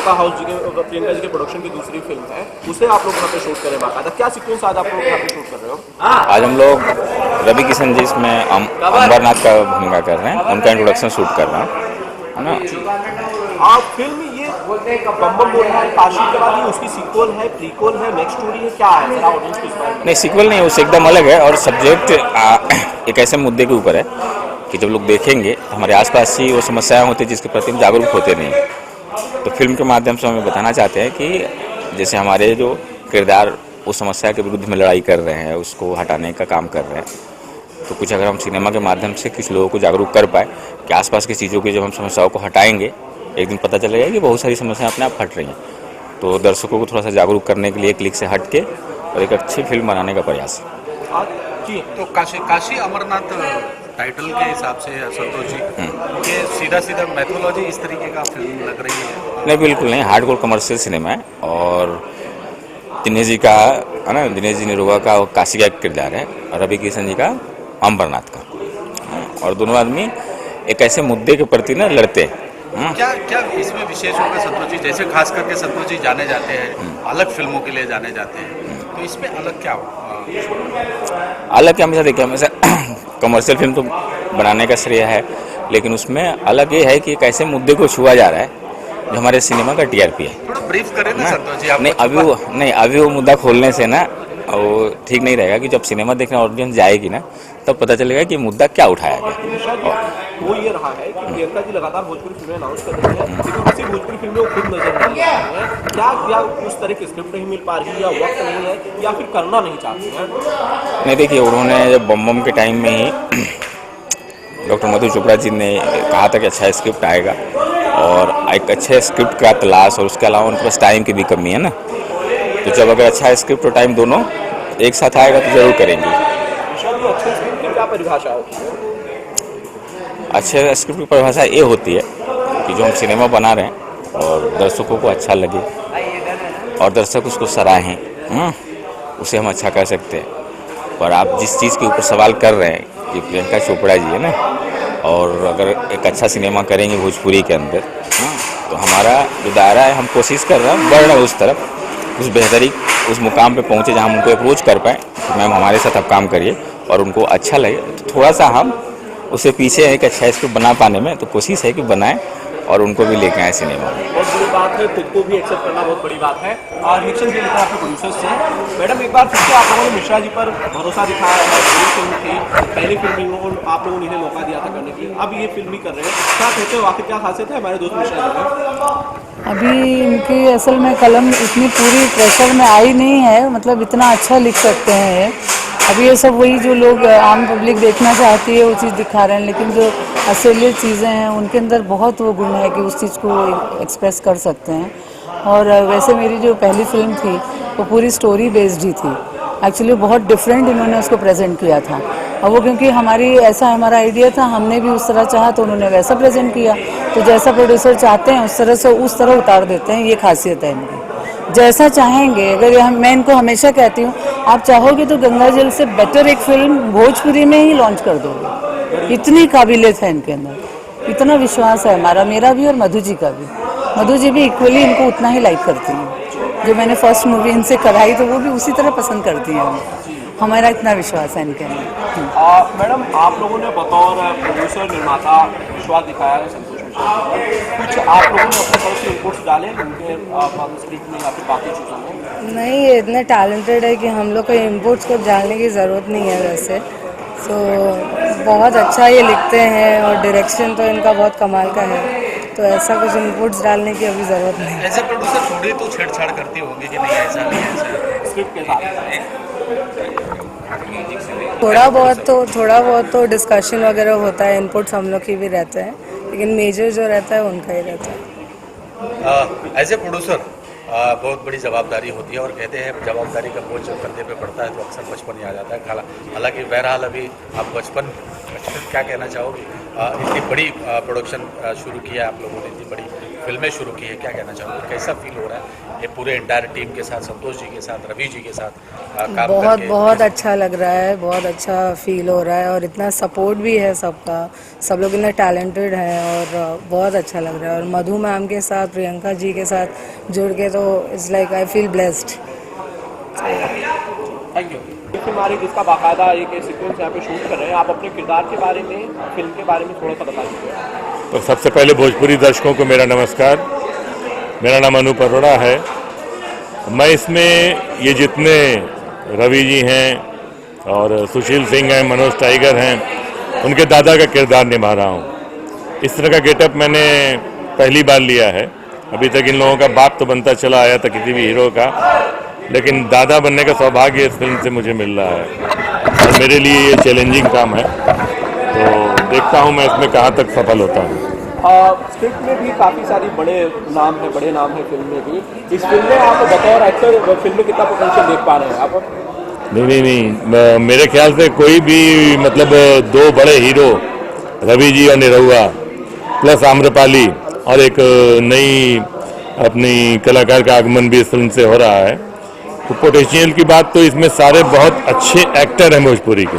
प्रियंका जी के प्रोडक्शन की दूसरी फिल्म है, उसे आप लोग यहाँ पे शूट करें बाकायदा, क्या सीक्वेंस आज आप लोग यहाँ पे शूट कर रहे हो? आज हम लोग रवि किशन जी इसमें अंबरनाथ का भूमिका कर रहे हैं, उनका इंट्रोडक्शन शूट कर रहे हैं, है ना। आप फिल्म ये बम बम बोल रहा है काशी के बाद ये उसकी सीक्वल है, प्रीक्वल है, नेक्स्ट स्टोरी है, क्या है? जरा ऑडियंस को इस बारे में। नहीं, सीक्वल नहीं, उससे एकदम अलग है और सब्जेक्ट एक ऐसे मुद्दे के ऊपर है कि जब लोग देखेंगे तो हमारे आसपास ही वो समस्याएं होती हैं जिसके प्रति हम जागरूक होते नहीं। तो फिल्म के माध्यम से हमें बताना चाहते हैं कि जैसे हमारे जो किरदार उस समस्या के विरुद्ध में लड़ाई कर रहे हैं, उसको हटाने का काम कर रहे हैं, तो कुछ अगर हम सिनेमा के माध्यम से कुछ लोगों को जागरूक कर पाए कि आसपास की चीज़ों की जब हम समस्याओं को हटाएंगे, एक दिन पता चलेगा कि बहुत सारी समस्याएं अपने आप हट रही हैं। तो दर्शकों को थोड़ा सा जागरूक करने के लिए क्लिक से हट के और एक अच्छी फिल्म बनाने का प्रयास है। जी, तो काशी अमरनाथ टाइटल के हिसाब से संतोष जी ये सीधा सीधा मैथोलॉजी इस तरीके का फिल्म लग रही है? नहीं, बिल्कुल नहीं, हार्डकोर कमर्शियल सिनेमा है और दिनेश जी का है ना, दिनेश जी निरुआ का काशी का किरदार है और रवि किशन जी का अंबरनाथ का, और दोनों आदमी एक ऐसे मुद्दे के प्रति ना लड़ते हैं। क्या क्या इसमें विशेष होगा संतोष जी? जैसे खास करके संतोष जी जाने जाते हैं अलग फिल्मों के लिए जाने जाते हैं, तो इसमें अलग क्या हो? अलग क्या, हमेशा देखिए, हमेशा कमर्शियल फिल्म तो बनाने का श्रेय है, लेकिन उसमें अलग ये है कि एक ऐसे मुद्दे को छुआ जा रहा है जो हमारे सिनेमा का टीआरपी है। थोड़ा ब्रीफ करें ना संतोष जी। नहीं, अभी वो मुद्दा खोलने से ना वो ठीक नहीं रहेगा कि जब सिनेमा देखने ऑडियंस जाएगी ना तब पता चलेगा कि मुद्दा क्या उठाया गया। वो ये रहा है कि प्रियंका जी लगातार भोजपुरी फिल्में अनाउंस कर रही हैं, लेकिन किसी भोजपुरी फिल्म में वो खुद नजर नहीं आ रही है। क्या उस तरह की स्क्रिप्ट नहीं मिल पा रही है, या वक्त नहीं है, या फिर करना नहीं चाहती हैं? नहीं, देखिए, उन्होंने जब बम बम के टाइम में ही डॉक्टर मधु चोपड़ा जी ने कहा था कि अच्छा स्क्रिप्ट आएगा और एक अच्छे स्क्रिप्ट का तलाश, और उसके अलावा उनके पास टाइम की भी कमी है ना, तो जब अगर अच्छा स्क्रिप्ट और टाइम दोनों एक साथ आएगा तो जरूर करेंगे। अच्छे स्क्रिप्ट की क्या परिभाषा होती है? अच्छे स्क्रिप्ट की परिभाषा ये होती है कि जो हम सिनेमा बना रहे हैं और दर्शकों को अच्छा लगे और दर्शक उसको सराहें, उसे हम अच्छा कर सकते हैं। और आप जिस चीज़ के ऊपर सवाल कर रहे हैं कि प्रियंका चोपड़ा जी है ना, और अगर एक अच्छा सिनेमा करेंगे भोजपुरी के अंदर, तो हमारा जो दायरा है, हम कोशिश कर रहे हैं बढ़ रहे हैं उस तरफ, उस बेहतरी, उस मुकाम पे पहुँचे जहाँ हम उनको अप्रोच कर पाएँ कि मैम हमारे साथ आप काम करिए और उनको अच्छा लगे। तो थोड़ा सा हम उससे पीछे एक अच्छा स्क्रिप्ट बना पाने में तो कोशिश है कि बनाएं और उनको भी लेके आए सिनेमा में। बहुत बड़ी बात है, खुद को भी एक्सेप्ट करना बहुत बड़ी बात है। और रिएक्शन के लिए आपके प्रोड्यूसर्स से मैडम, एक बार फिर से आप लोगों ने मिश्रा जी पर भरोसा दिखाया है। पहली फिल्म थी, पहली फिल्म आप लोगों ने इन्हें मौका दिया था करने के लिए, अब ये फिल्म भी कर रहे हैं, क्या कहते हो, आखिर क्या खासियत है हमारे दोस्त मिश्रा जी में? अभी इनकी असल में कलम इतनी पूरी प्रेशर में आई नहीं है, मतलब इतना अच्छा लिख सकते हैं। अभी ये सब वही जो लोग आम पब्लिक देखना चाहती है वो चीज़ दिखा रहे हैं, लेकिन जो असलियत चीज़ें हैं उनके अंदर बहुत वो गुण है कि उस चीज़ को एक्सप्रेस कर सकते हैं। और वैसे मेरी जो पहली फिल्म थी वो पूरी स्टोरी बेस्ड ही थी, एक्चुअली बहुत डिफरेंट इन्होंने उसको प्रेजेंट किया था। और वो क्योंकि हमारा आइडिया था, हमने भी उस तरह चाहा तो उन्होंने वैसा प्रेजेंट किया, तो जैसा प्रोड्यूसर चाहते हैं उस तरह उतार देते हैं। ये खासियत है इनकी, जैसा चाहेंगे। अगर मैं इनको हमेशा कहती हूँ, आप चाहोगे तो गंगा जल से बेटर एक फिल्म भोजपुरी में ही लॉन्च कर दोगे, इतनी काबिलियत है इनके अंदर, इतना विश्वास है हमारा, मेरा भी और मधु जी का भी। मधु जी भी इक्वली इनको उतना ही लाइक करती हैं। जो मैंने फर्स्ट मूवी इनसे कराई तो वो भी उसी तरह पसंद करती हैं। हमारा इतना विश्वास है इनके अंदर। मैडम, आप लोगों ने बतौर प्रोड्यूसर निर्माता विश्वास दिखाया है संतोष मिश्रा पर, कुछ आप लोगों ने अपने तरफ से इनपुट्स डाले उनके स्क्रिप्ट में या फिर बाकी चीज़ों में? नहीं, ये इतने टैलेंटेड है कि हम लोग को इनपुट्स को डालने की ज़रूरत नहीं है वैसे। तो बहुत अच्छा ये लिखते हैं और डायरेक्शन तो इनका बहुत कमाल का है, तो ऐसा कुछ इनपुट्स डालने की अभी ज़रूरत नहीं है। ऐसे प्रोड्यूसर थोड़ी तो छेड़छाड़ करती होंगी कि नहीं ऐसा नहीं ऐसा स्क्रिप्ट के साथ थोड़ा बहुत तो डिस्कशन वगैरह होता है, इनपुट्स हम लोग की भी रहते हैं, लेकिन मेजर जो रहता है उनका ही रहता है। एज ए प्रोड्यूसर बहुत बड़ी जवाबदारी होती है और कहते हैं जवाबदारी का बोझ जब कंधे पे पड़ता है तो अक्सर बचपन याद आता है। हालांकि बहरहाल अभी आप बचपन क्या कहना चाहोगे? इतनी बड़ी प्रोडक्शन शुरू किया आप लोगों ने, इतनी बड़ी फिल्में शुरू की है, क्या कहना चाहोगे, कैसा फील हो रहा है ये पूरे इंटायर टीम के साथ, संतोष जी के साथ, रवि जी के साथ काम बहुत करके? बहुत अच्छा लग रहा है, बहुत अच्छा फील हो रहा है और इतना सपोर्ट भी है सबका, सब लोग इतने टैलेंटेड हैं और बहुत अच्छा लग रहा है। और मधु मैम के साथ, प्रियंका जी के साथ जुड़ के तो it's like I feel blessed. Thank you. हमारे जिसका बाकायदा एक सीक्वेंस यहाँ पे शूट कर रहे हैं, आप अपने किरदार के बारे में, फिल्म के बारे में थोड़ा सा बता दीजिए। तो सबसे पहले भोजपुरी दर्शकों को मेरा नमस्कार। मेरा नाम अनूप अरोड़ा है। मैं इसमें ये जितने रवि जी हैं और सुशील सिंह हैं, मनोज टाइगर हैं, उनके दादा का किरदार निभा रहा हूँ। इस तरह का गेटअप मैंने पहली बार लिया है। अभी तक इन लोगों का बाप तो बनता चला आया था किसी भी हीरो का, लेकिन दादा बनने का सौभाग्य इस फिल्म से मुझे मिल रहा है और मेरे लिए ये चैलेंजिंग काम है। तो देखता हूँ मैं इसमें कहाँ तक सफल होता हूँ। स्क्रिप्ट में भी काफ़ी सारी बड़े नाम है फिल्म में भी। इस फिल्म में आप बतौर एक्टर फिल्म में कितना पोटेंशियल देख पा रहे हैं आप? नहीं, मेरे ख्याल से कोई भी मतलब दो बड़े हीरो रवि जी और निरहुआ प्लस आम्रपाली और एक नई अपनी कलाकार का आगमन भी इस फिल्म से हो रहा है। तो पोटेंशियल की बात तो इसमें सारे बहुत अच्छे एक्टर हैं भोजपुरी के,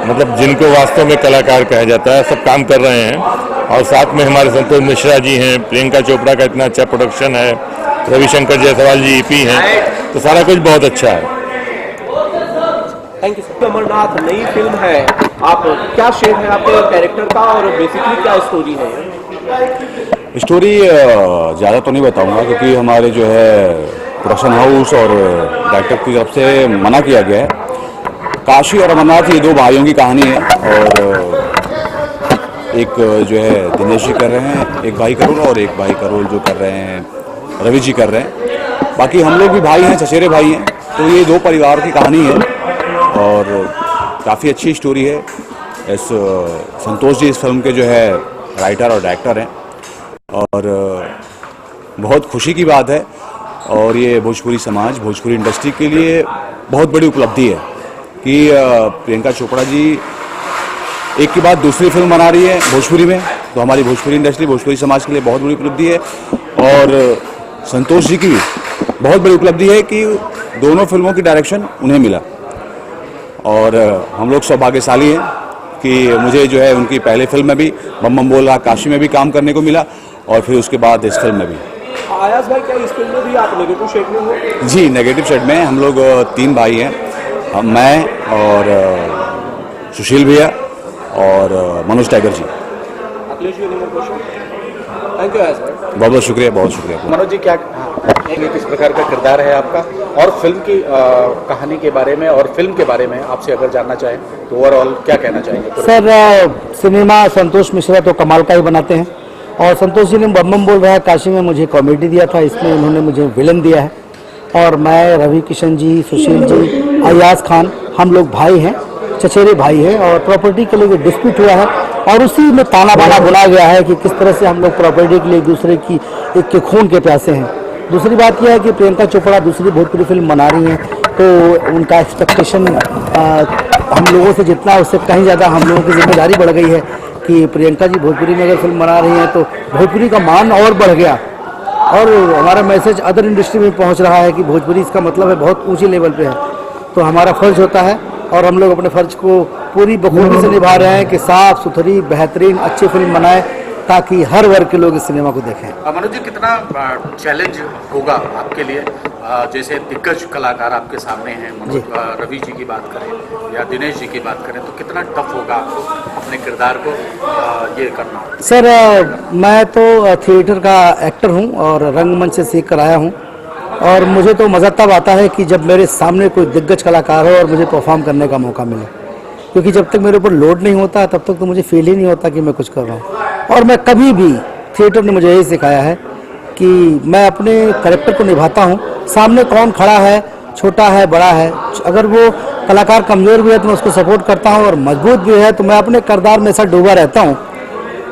मतलब जिनको वास्तव में कलाकार कहा जाता है, सब काम कर रहे हैं। और साथ में हमारे संतोष मिश्रा जी हैं, प्रियंका चोपड़ा का इतना अच्छा प्रोडक्शन है, रविशंकर जायसवाल जी ईपी हैं, तो सारा कुछ बहुत अच्छा है। Thank you sir. अमरनाथ नई फिल्म है, आप क्या शेप है आपके कैरेक्टर का और बेसिकली क्या स्टोरी है? स्टोरी ज़्यादा तो नहीं बताऊंगा क्योंकि हमारे जो है प्रोडक्शन हाउस और डायरेक्टर की तरफ से मना किया गया है। काशी और अमरनाथ ये दो भाइयों की कहानी है और एक जो है दिनेश जी कर रहे हैं, एक भाई करोल और एक भाई करोल जो कर रहे हैं रवि जी कर रहे हैं। बाकी हम लोग भी भाई हैं, चचेरे भाई हैं। तो ये दो परिवार की कहानी है और काफ़ी अच्छी स्टोरी है। इस संतोष जी इस फिल्म के जो है राइटर और डायरेक्टर हैं और बहुत खुशी की बात है और ये भोजपुरी समाज, भोजपुरी इंडस्ट्री के लिए बहुत बड़ी उपलब्धि है कि प्रियंका चोपड़ा जी एक के बाद दूसरी फिल्म बना रही है भोजपुरी में। तो हमारी भोजपुरी इंडस्ट्री, भोजपुरी समाज के लिए बहुत बड़ी उपलब्धि है और संतोष जी की भी बहुत बड़ी उपलब्धि है कि दोनों फिल्मों की डायरेक्शन उन्हें मिला और हम लोग सौभाग्यशाली हैं कि मुझे जो है उनकी पहले फिल्म में भी बम बम बोल रहा काशी में भी काम करने को मिला और फिर उसके बाद इस फिल्म में भी। आयास भाई, क्या इस फिल्म में भी आप नेगेटिव शेड में हो? जी, नेगेटिव शेड में हम लोग तीन भाई हैं, मैं और सुशील भैया और Manoj Tiger ji. Akhilesh ji, thank you Ayas भाई। बहुत बहुत शुक्रिया, बहुत शुक्रिया। मनोज जी, क्या किस प्रकार का किरदार है आपका और फिल्म की कहानी के बारे में और फिल्म के बारे में आपसे अगर जानना चाहें तो ओवरऑल क्या कहना चाहेंगे? सर, सिनेमा संतोष मिश्रा तो कमाल का ही बनाते हैं और संतोष जी ने बम बम बोल रहा है काशी में मुझे कॉमेडी दिया था, इसमें उन्होंने मुझे विलन दिया है। और मैं, रवि किशन जी, सुशील जी, अयाज खान, हम लोग भाई हैं, चचेरे भाई हैं और प्रॉपर्टी के लिए डिस्प्यूट हुआ है और उसी में ताना बाना बुना गया है कि किस तरह से हम लोग प्रॉपर्टी के लिए एक दूसरे की एक के खून के प्यासे हैं। दूसरी बात यह है कि प्रियंका चोपड़ा दूसरी भोजपुरी फिल्म बना रही हैं तो उनका एक्सपेक्टेशन हम लोगों से जितना उससे कहीं ज़्यादा हम लोगों की जिम्मेदारी बढ़ गई है कि प्रियंका जी भोजपुरी में अगर फिल्म बना रही हैं तो भोजपुरी का मान और बढ़ गया और हमारा मैसेज अदर इंडस्ट्री में पहुंच रहा है कि भोजपुरी इसका मतलब है बहुत ऊंचे लेवल पे है। तो हमारा फर्ज होता है और हम लोग अपने फर्ज को पूरी बखूबी से निभा रहे हैं कि साफ सुथरी बेहतरीन अच्छी फिल्म बनाए ताकि हर वर्ग के लोग इस सिनेमा को देखें। मनोज जी, कितना चैलेंज होगा आपके लिए, जैसे दिग्गज कलाकार आपके सामने हैं, रवि जी की बात करें या दिनेश जी की बात करें, तो कितना टफ होगा आपको अपने किरदार को ये करना? सर, मैं तो थिएटर का एक्टर हूं और रंगमंच से सीख कर आया हूं और मुझे तो मज़ा तब आता है कि जब मेरे सामने कोई दिग्गज कलाकार हो और मुझे परफॉर्म करने का मौका मिले, क्योंकि जब तक मेरे ऊपर लोड नहीं होता तब तक तो मुझे फील ही नहीं होता कि मैं कुछ कर रहा हूँ। और मैं कभी भी, थिएटर ने मुझे यही सिखाया है कि मैं अपने कैरेक्टर को निभाता हूँ, सामने कौन खड़ा है, छोटा है बड़ा है, अगर वो कलाकार कमज़ोर भी है तो मैं उसको सपोर्ट करता हूँ और मजबूत भी है तो मैं अपने किरदार में ऐसा डूबा रहता हूँ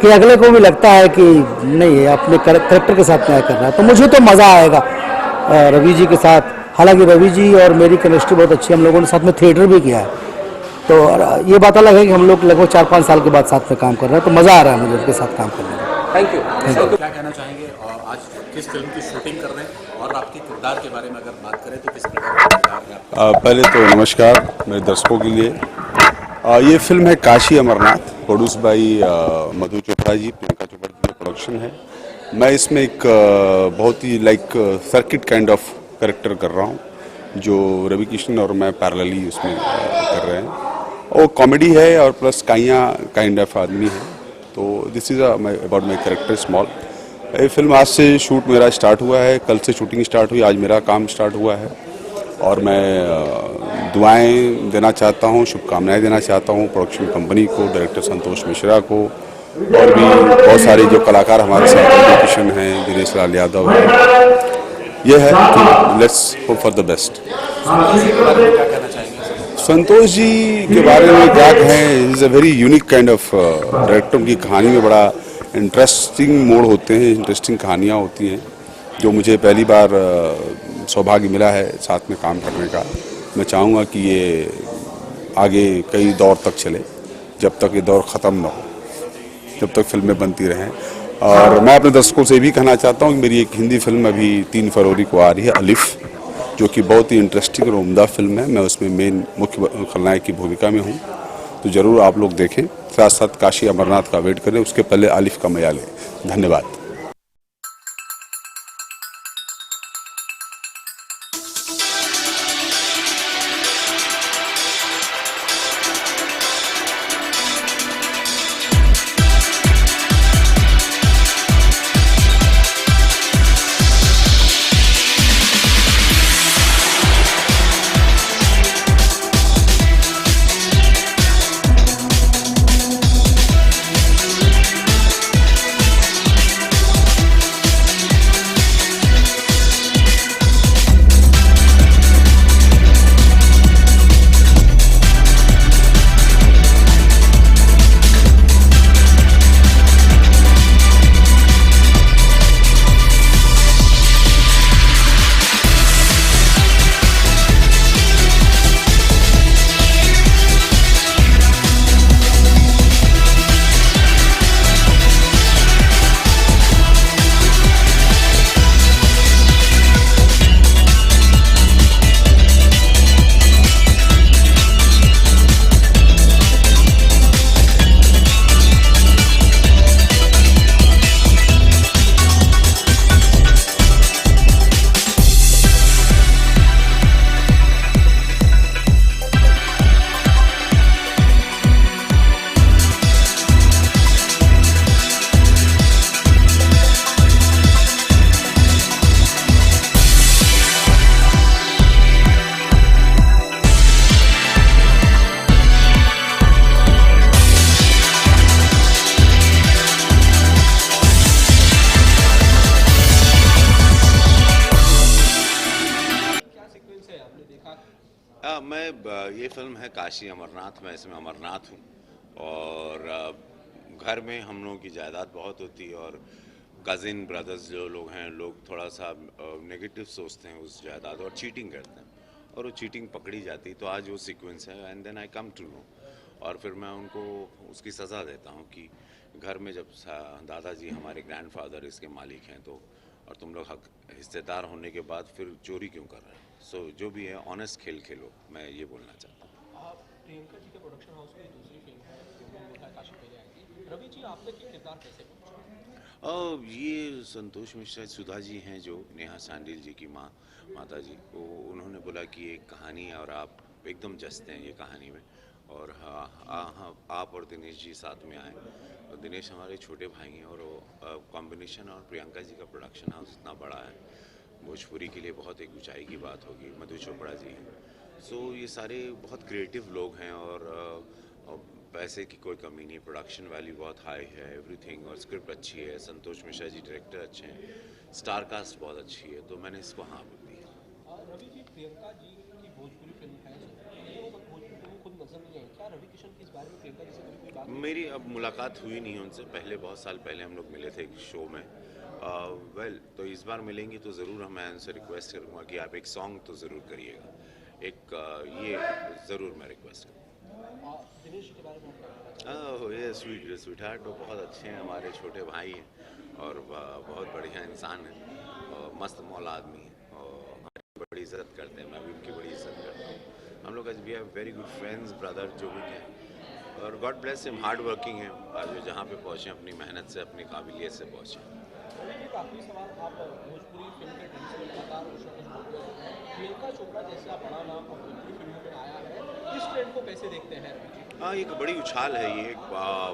कि अगले को भी लगता है कि नहीं, ये अपने कैरेक्टर के साथ न्याय कर रहा है। तो मुझे तो मज़ा आएगा रवि जी के साथ। हालांकि रवि जी और मेरी केमिस्ट्री बहुत अच्छी, हम लोगों ने साथ में थिएटर भी किया है, तो ये बात अलग है कि हम लोग लगभग 4-5 साल के बाद साथ में काम कर रहे हैं, तो मज़ा आ रहा है मुझे उनके साथ काम करने में। Thank you. क्या कहना चाहेंगे और आज किस फिल्म की शूटिंग कर रहे हैं और आपके किरदार के बारे में अगर बात करें तो किस प्रकार का किरदार है आपका? पहले तो नमस्कार मेरे दर्शकों के लिए। ये फिल्म है काशी अमरनाथ, प्रोड्यूस बाई मधु चोपड़ा जी, प्रियंका चोपड़ा जी का प्रोडक्शन है। मैं इसमें एक बहुत ही सर्किट काइंड ऑफ कैरेक्टर कर रहा हूँ, जो रवि किशन और मैं पैरेलली उसमें कर रहे हैं। और कॉमेडी है और प्लस काइंड ऑफ आदमी है। तो this is about my character small. ये फिल्म आज से शूट मेरा स्टार्ट हुआ है, कल से शूटिंग स्टार्ट हुई, आज मेरा काम स्टार्ट हुआ है। और मैं दुआएं देना चाहता हूं, शुभकामनाएं देना चाहता हूं प्रोडक्शन कंपनी को, डायरेक्टर संतोष मिश्रा को, और भी बहुत सारे जो कलाकार हमारे साथ रवि किशन हैं, दिनेश लाल यादव हैं। ये है कि let's hope for the best. Santosh ji के बारे में क्या कहें, is a very unique kind of director. उनकी कहानी में बड़ा इंटरेस्टिंग मोड़ होते हैं, इंटरेस्टिंग कहानियाँ होती हैं, जो मुझे पहली बार सौभाग्य मिला है साथ में काम करने का। मैं चाहूँगा कि ये आगे कई दौर तक चले, जब तक ये दौर ख़त्म ना हो, जब तक फिल्में बनती रहें। और मैं अपने दर्शकों से भी कहना चाहता हूँ कि मेरी एक हिंदी फिल्म अभी 3 फरवरी को आ रही है, अलिफ, जो कि बहुत ही इंटरेस्टिंग और उम्दा फिल्म है। मैं उसमें मेन मुख्य खलनायक की भूमिका में हूँ, तो ज़रूर आप लोग देखें, साथ साथ काशी अमरनाथ का वेट करें, उसके पहले अलिफ का मजा लें। धन्यवाद। ये फिल्म है काशी अमरनाथ। मैं इसमें अमरनाथ हूँ और घर में हम लोगों की जायदाद बहुत होती है और कज़िन ब्रदर्स जो लोग हैं, लोग थोड़ा सा नेगेटिव सोचते हैं उस जायदाद और चीटिंग करते हैं और वो चीटिंग पकड़ी जाती। तो आज वो सीक्वेंस है and then I come to know और फिर मैं उनको उसकी सज़ा देता हूँ कि घर में जब दादाजी हमारे ग्रैंडफादर इसके मालिक हैं तो और तुम लोग हिस्सेदार होने के बाद फिर चोरी क्यों कर रहे हैं। सो जो भी है ऑनेस्ट खेल खेलो, मैं ये बोलना चाहता हूँ। प्रियंका जी के प्रोडक्शन हाउस की दूसरी फिल्म है काशी पहले आई थी। रवि जी आप तक ये किरदार कैसे पहुंचा? ये संतोष मिश्रा सुधा जी हैं जो नेहा सांडिल जी की माता जी, वो उन्होंने बोला कि एक कहानी है और आप एकदम जचते हैं ये कहानी में और हाँ आप और दिनेश जी साथ में आए। तो दिनेश हमारे छोटे भाई हैं और वो कॉम्बिनेशन और प्रियंका जी का प्रोडक्शन हाउस इतना बड़ा है, भोजपुरी के लिए बहुत एक ऊंचाई की बात होगी। मधु चोपड़ा जी हैं, सो ये सारे बहुत क्रिएटिव लोग हैं और पैसे की कोई कमी नहीं, प्रोडक्शन वैल्यू बहुत हाई है, एवरीथिंग, और स्क्रिप्ट अच्छी है, संतोष मिश्रा जी डायरेक्टर अच्छे हैं, स्टार कास्ट बहुत अच्छी है, तो मैंने इसको हाँ बोल दी। रवि जी, प्रियंका जी की भोजपुरी फिल्म है, भोजपुरी फिल्म खुद नजर नहीं आई, क्या रवि किशन की इस बारे में प्रियंका जी से कोई बात? मेरी अब मुलाकात हुई नहीं है उनसे, पहले बहुत साल पहले हम लोग मिले थे एक शो में। तो इस बार मिलेंगी तो ज़रूर मैं उनसे रिक्वेस्ट करूँगा कि आप एक सॉन्ग तो ज़रूर करिएगा, एक ये ज़रूर मैं रिक्वेस्ट करूँगा। दिनेश जी के बारे में आप क्या कहना चाहेंगे? ये स्वीट हार्ट तो बहुत अच्छे हैं, हमारे छोटे भाई हैं और बहुत बढ़िया इंसान हैं और मस्त मौल आदमी हैं और हमारी बड़ी इज्जत करते हैं, मैं भी उनकी बड़ी इज्जत करता हूँ। हम लोग आज we have very good friends, brother जो भी हैं, और God bless him, hard working है, आज वो जहाँ पे पहुँचे अपनी मेहनत से, अपनी काबिलियत से पहुँचे। एक आखिरी सवाल, आप भोजपुरी फिल्म के ढंग से लगातार कुछ ना कुछ बोलते हैं, प्रियंका चोपड़ा जैसा बड़ा नाम भोजपुरी फिल्मों में आया है, इस ट्रेंड को कैसे देखते हैं? हाँ, एक बड़ी उछाल है ये,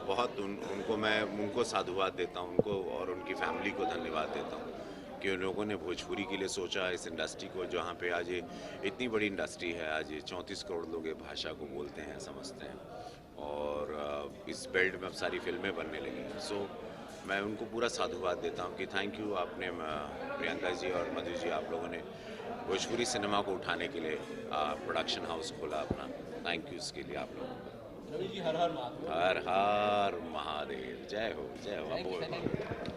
बहुत उनको साधुवाद देता हूँ, उनको और उनकी फैमिली को धन्यवाद देता हूँ कि उन लोगों ने भोजपुरी के लिए सोचा, इस इंडस्ट्री को, जहाँ पे आज ये इतनी बड़ी इंडस्ट्री है, आज ये 34 करोड़ लोग ये भाषा को बोलते हैं, समझते हैं, और इस बेल्ट में अब सारी फिल्में बनने लगी हैं। सो मैं उनको पूरा साधुवाद देता हूँ कि थैंक यू, आपने प्रियंका जी और मधु जी, आप लोगों ने भोजपुरी सिनेमा को उठाने के लिए प्रोडक्शन हाउस खोला अपना, थैंक यू इसके लिए आप लोगों को। रवि जी, हर हर महादेव। हर हर महादेव, जय हो, जय हो।